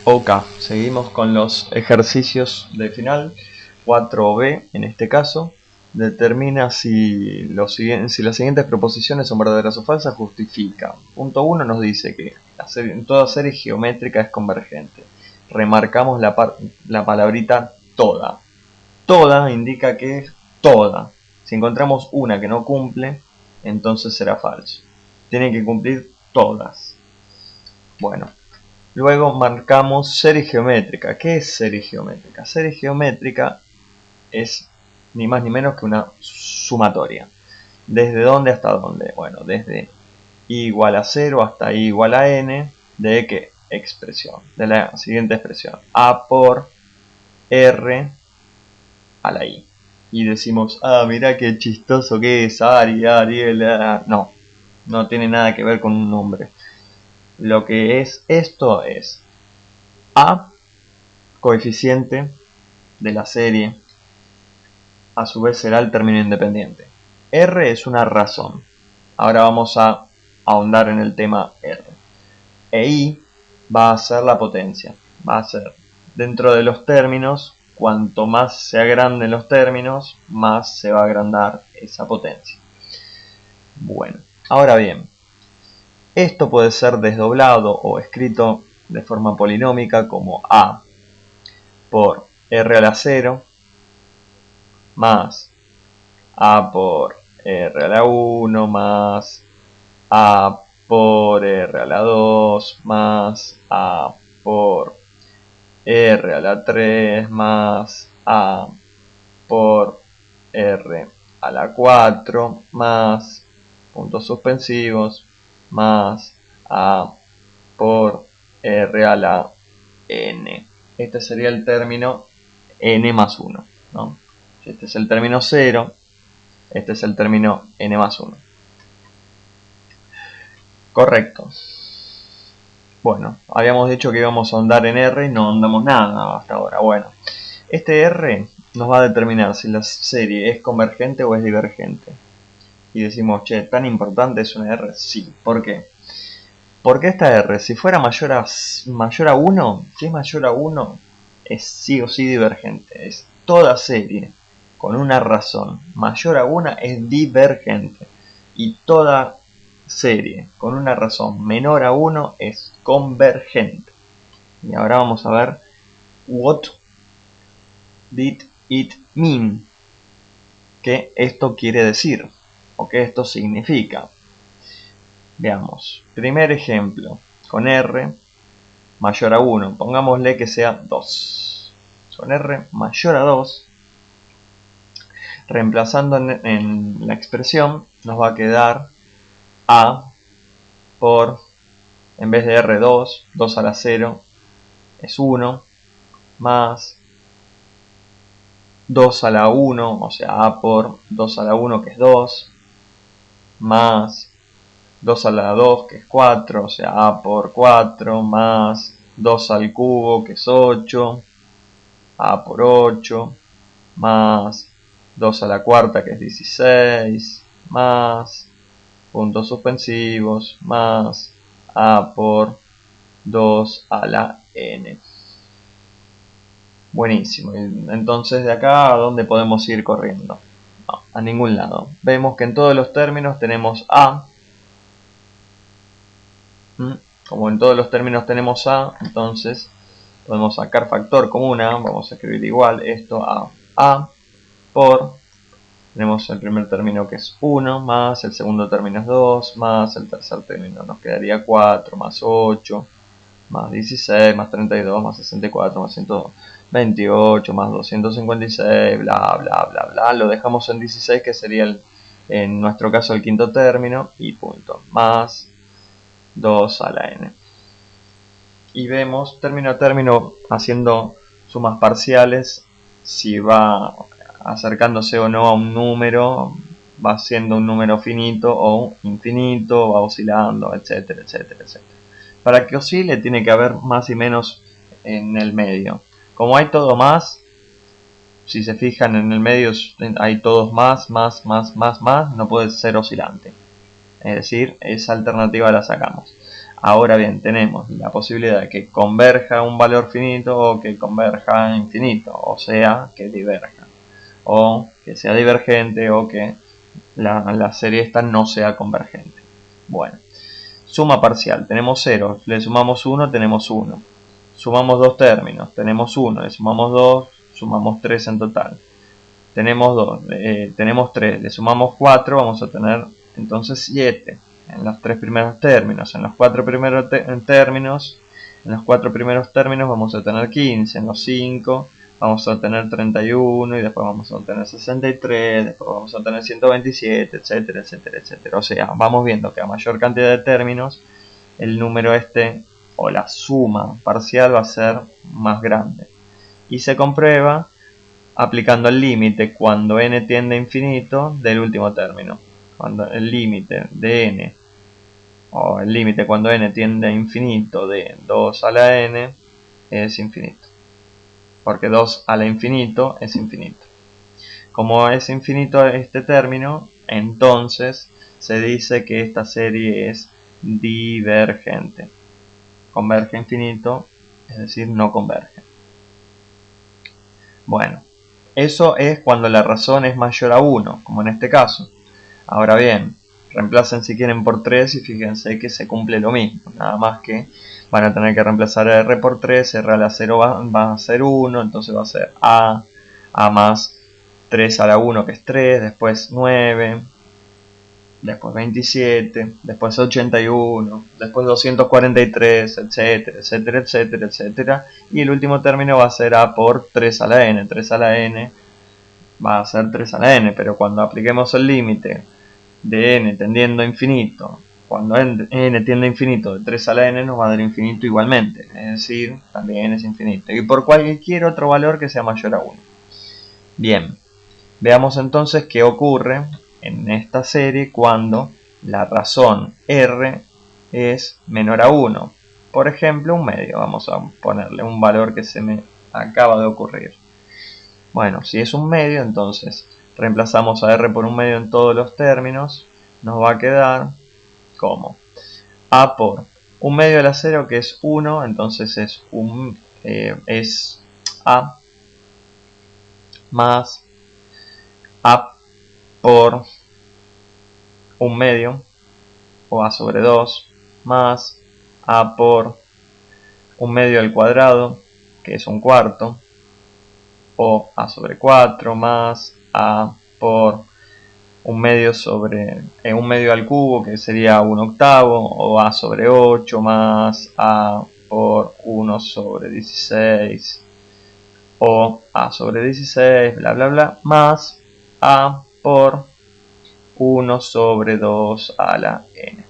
Ok, seguimos con los ejercicios de final. 4b en este caso. Determina si las siguientes proposiciones son verdaderas o falsas, justifica. Punto 1 nos dice que toda serie geométrica es convergente. Remarcamos la palabrita toda. Toda indica que es toda. Si encontramos una que no cumple, entonces será falso. Tienen que cumplir todas. Bueno. Luego marcamos serie geométrica. ¿Qué es serie geométrica? Serie geométrica es ni más ni menos que una sumatoria. ¿Desde dónde hasta dónde? Bueno, desde i igual a 0 hasta i igual a n. ¿De qué expresión? De la siguiente expresión. A por r a la i. Y decimos, mira qué chistoso que es, Ariel. No, no tiene nada que ver con un nombre. Lo que es esto es a coeficiente de la serie, a su vez será el término independiente. R es una razón. Ahora vamos a ahondar en el tema R. E I va a ser la potencia. Va a ser dentro de los términos, cuanto más se agranden los términos, más se va a agrandar esa potencia. Bueno, ahora bien, esto puede ser desdoblado o escrito de forma polinómica como A por R a la 0 más A por R a la 1 más A por R a la 2 más A por R a la 3 más A por R a la 4 más puntos suspensivos más A por R a la N. Este sería el término N más 1, ¿no? Este es el término 0, este es el término N más 1. Correcto. Bueno, habíamos dicho que íbamos a ahondar en R y no ahondamos nada hasta ahora. Bueno, este R nos va a determinar si la serie es convergente o es divergente. Y decimos, che, ¿tan importante es una R? Sí. ¿Por qué? Porque esta R, si fuera mayor a 1, si es mayor a 1, es sí o sí divergente. Es toda serie con una razón mayor a 1 es divergente. Y toda serie con una razón menor a 1 es convergente. Y ahora vamos a ver what did it mean. ¿Qué esto quiere decir? ¿O qué esto significa? Veamos. Primer ejemplo. Con R mayor a 1. Pongámosle que sea 2. Con R mayor a 2. Reemplazando en la expresión nos va a quedar A por, en vez de R2, 2 a la 0 es 1, más 2 a la 1, o sea, A por 2 a la 1 que es 2, más 2 a la 2 que es 4, o sea, A por 4, más 2 al cubo que es 8, A por 8, más 2 a la cuarta que es 16, más puntos suspensivos, más A por 2 a la n. Buenísimo. Entonces de acá, ¿a dónde podemos ir corriendo? No, a ningún lado. Vemos que en todos los términos tenemos A. Como en todos los términos tenemos A, entonces podemos sacar factor común A. Vamos a escribir igual esto a A por... Tenemos el primer término que es 1, más el segundo término es 2, más el tercer término nos quedaría 4, más 8, más 16, más 32, más 64, más 128, más 256, bla, bla, bla, bla. Lo dejamos en 16, que sería en nuestro caso el quinto término, y punto. Más 2 a la n. Y vemos término a término haciendo sumas parciales si va acercándose o no a un número, va siendo un número finito o infinito, va oscilando, etcétera, etcétera, etcétera. Para que oscile tiene que haber más y menos en el medio. Como hay todo más, si se fijan en el medio hay todos más, no puede ser oscilante. Es decir, esa alternativa la sacamos. Ahora bien, tenemos la posibilidad de que converja un valor finito o que converja infinito, o sea, que diverja, o que sea divergente o que la serie esta no sea convergente. Bueno, suma parcial, tenemos 0, le sumamos 1, tenemos 1. Sumamos dos términos, tenemos 1, le sumamos 2, sumamos 3 en total. Tenemos 2, tenemos 3, le sumamos 4, vamos a tener entonces 7 en los tres primeros términos. En los cuatro primeros términos, vamos a tener 15, en los 5 vamos a tener 31 y después vamos a tener 63, después vamos a tener 127, etcétera, etcétera, etcétera. O sea, vamos viendo que a mayor cantidad de términos, el número este o la suma parcial va a ser más grande. Y se comprueba aplicando el límite cuando n tiende a infinito del último término. Cuando el límite de n, o el límite cuando n tiende a infinito de 2 a la n es infinito. Porque 2 a la infinito es infinito. Como es infinito este término, entonces se dice que esta serie es divergente. Converge infinito, es decir, no converge. Bueno, eso es cuando la razón es mayor a 1, como en este caso. Ahora bien, reemplacen si quieren por 3 y fíjense que se cumple lo mismo. Nada más que van a tener que reemplazar r por 3, r a la 0 va a ser 1, entonces va a ser a más 3 a la 1 que es 3, después 9, después 27, después 81, después 243, etcétera, etcétera, etcétera, etcétera. Y el último término va a ser a por 3 a la n. 3 a la n va a ser 3 a la n, pero cuando apliquemos el límite de n tendiendo a infinito, cuando n tiende a infinito de 3 a la n nos va a dar infinito igualmente, es decir, también es infinito. Y por cualquier otro valor que sea mayor a 1. Bien, veamos entonces qué ocurre en esta serie cuando la razón r es menor a 1. Por ejemplo, un medio. Vamos a ponerle un valor que se me acaba de ocurrir. Bueno, si es un medio, entonces reemplazamos a r por un medio en todos los términos. Nos va a quedar como a por un medio de la 0 que es 1, entonces es a más a por un medio, o a sobre 2, más a por un medio al cuadrado, que es un cuarto, o a sobre 4 más a por un medio sobre un medio al cubo, que sería un octavo, o a sobre 8 más a por 1 sobre 16, o a sobre 16, bla bla bla, más a por 1 sobre 2 a la n.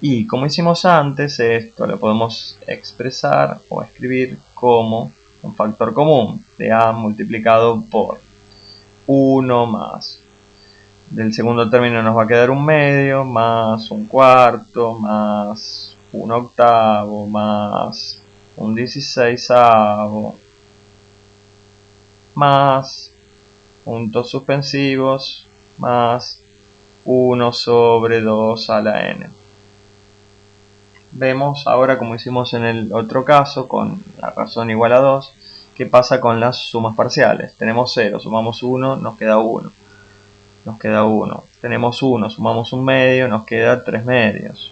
Y como hicimos antes, esto lo podemos expresar o escribir como un factor común de a multiplicado por 1 más. Del segundo término nos va a quedar un medio, más un cuarto, más un octavo, más un 16avo, más puntos suspensivos, más 1 sobre 2 a la n. Vemos ahora, como hicimos en el otro caso, con la razón igual a 2, qué pasa con las sumas parciales. Tenemos 0, sumamos 1, nos queda 1. Nos queda 1. Tenemos 1, sumamos un medio, nos queda 3 medios.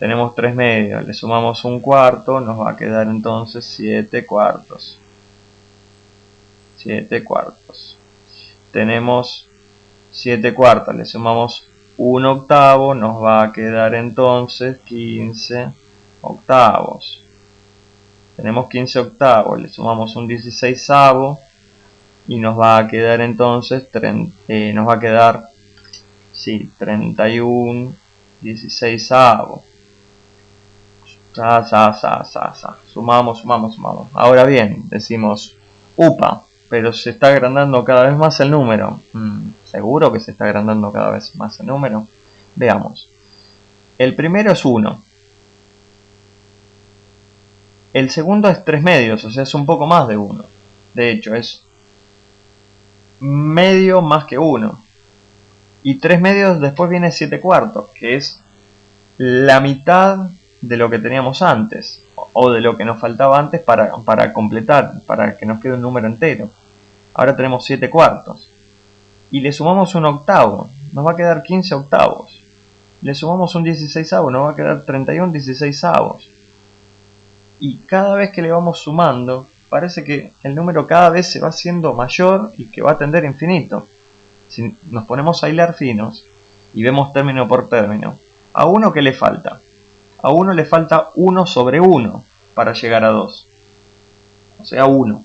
Tenemos 3 medios, le sumamos un cuarto, nos va a quedar entonces 7 cuartos. 7 cuartos. Tenemos 7 cuartos, le sumamos un octavo, nos va a quedar entonces 15 octavos. Tenemos 15 octavos, le sumamos un 16avo y nos va a quedar entonces 31 16avo. Sumamos. Ahora bien, decimos, upa, pero se está agrandando cada vez más el número. ¿Seguro que se está agrandando cada vez más el número? Veamos. El primero es 1. El segundo es 3 medios, o sea, es un poco más de 1. De hecho, es medio más que 1. Y 3 medios después viene 7 cuartos, que es la mitad de lo que teníamos antes, o de lo que nos faltaba antes para completar, para que nos quede un número entero. Ahora tenemos 7 cuartos. Y le sumamos un octavo, nos va a quedar 15 octavos. Le sumamos un 16avo, nos va a quedar 31 16avos. Y cada vez que le vamos sumando, parece que el número cada vez se va haciendo mayor y que va a tender a infinito. Si nos ponemos a hilar finos y vemos término por término, ¿a uno qué le falta? A uno le falta 1 sobre 1 para llegar a 2. O sea, 1.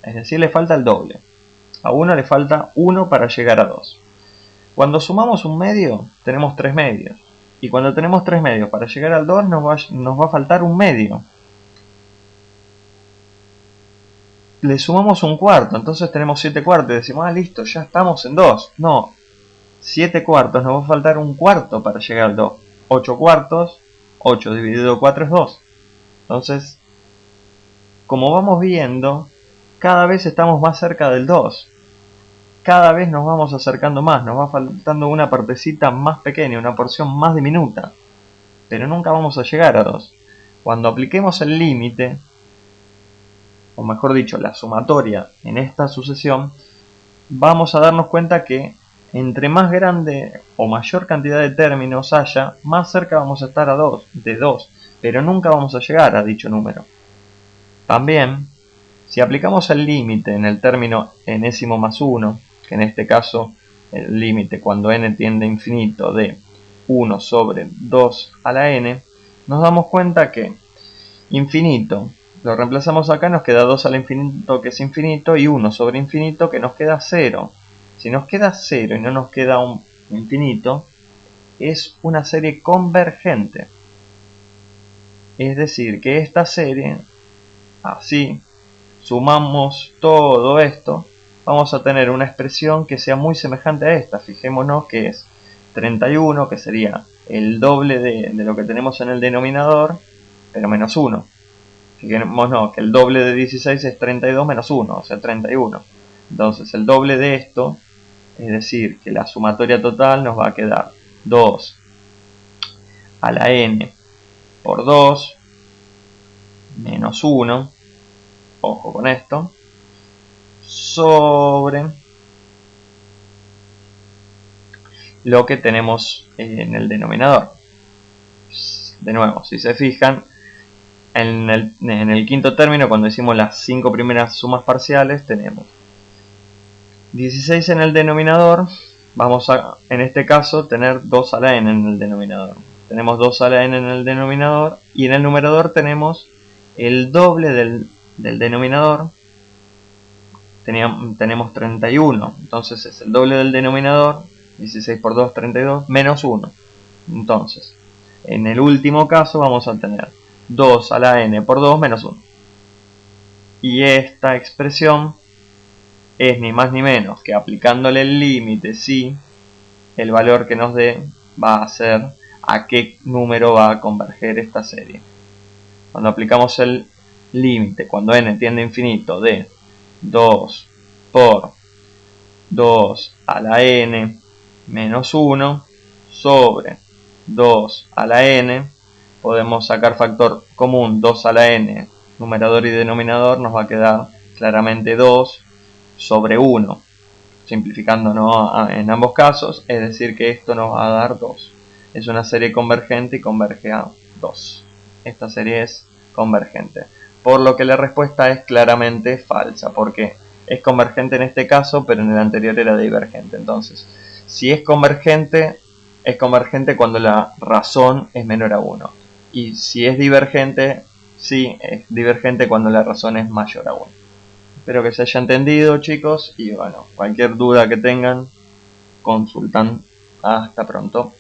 Es decir, le falta el doble. A uno le falta 1 para llegar a 2. Cuando sumamos un medio, tenemos 3 medios. Y cuando tenemos 3 medios para llegar al 2, nos va a faltar un medio. Le sumamos un cuarto, entonces tenemos 7 cuartos. Y decimos, listo, ya estamos en 2. No, 7 cuartos, nos va a faltar un cuarto para llegar al 2. 8 cuartos, 8 dividido 4 es 2. Entonces, como vamos viendo, cada vez estamos más cerca del 2. Cada vez nos vamos acercando más, nos va faltando una partecita más pequeña, una porción más diminuta. Pero nunca vamos a llegar a 2. Cuando apliquemos el límite, o mejor dicho, la sumatoria en esta sucesión, vamos a darnos cuenta que entre más grande o mayor cantidad de términos haya, más cerca vamos a estar de 2, pero nunca vamos a llegar a dicho número. También, si aplicamos el límite en el término enésimo más 1, que en este caso el límite cuando n tiende a infinito de 1 sobre 2 a la n, nos damos cuenta que infinito lo reemplazamos acá, nos queda 2 al infinito que es infinito y 1 sobre infinito que nos queda 0. Si nos queda 0 y no nos queda un infinito, es una serie convergente. Es decir, que esta serie, así, sumamos todo esto, vamos a tener una expresión que sea muy semejante a esta. Fijémonos que es 31, que sería el doble de lo que tenemos en el denominador, pero menos 1. Fijémonos que el doble de 16 es 32 menos 1, o sea 31. Entonces el doble de esto, es decir, que la sumatoria total nos va a quedar 2 a la n por 2 menos 1, ojo con esto, sobre lo que tenemos en el denominador. De nuevo, si se fijan, en el quinto término, cuando hicimos las 5 primeras sumas parciales, tenemos 16 en el denominador. Vamos a, en este caso, tener 2 a la n en el denominador. Tenemos 2 a la n en el denominador y en el numerador tenemos el doble del denominador. Tenemos 31, entonces es el doble del denominador, 16 por 2, 32, menos 1. Entonces, en el último caso vamos a tener 2 a la n por 2 menos 1. Y esta expresión es ni más ni menos que aplicándole el límite, sí, el valor que nos dé va a ser a qué número va a converger esta serie. Cuando aplicamos el límite, cuando n tiende a infinito, de 2 por 2 a la n menos 1 sobre 2 a la n, podemos sacar factor común 2 a la n, numerador y denominador, nos va a quedar claramente 2 sobre 1, simplificando ¿no? en ambos casos, es decir que esto nos va a dar 2. Es una serie convergente y converge a 2. Esta serie es convergente. Por lo que la respuesta es claramente falsa, porque es convergente en este caso, pero en el anterior era divergente. Entonces, si es convergente cuando la razón es menor a 1. Y si es divergente, sí, es divergente cuando la razón es mayor a 1. Espero que se haya entendido, chicos, y bueno, cualquier duda que tengan, consultan. Hasta pronto.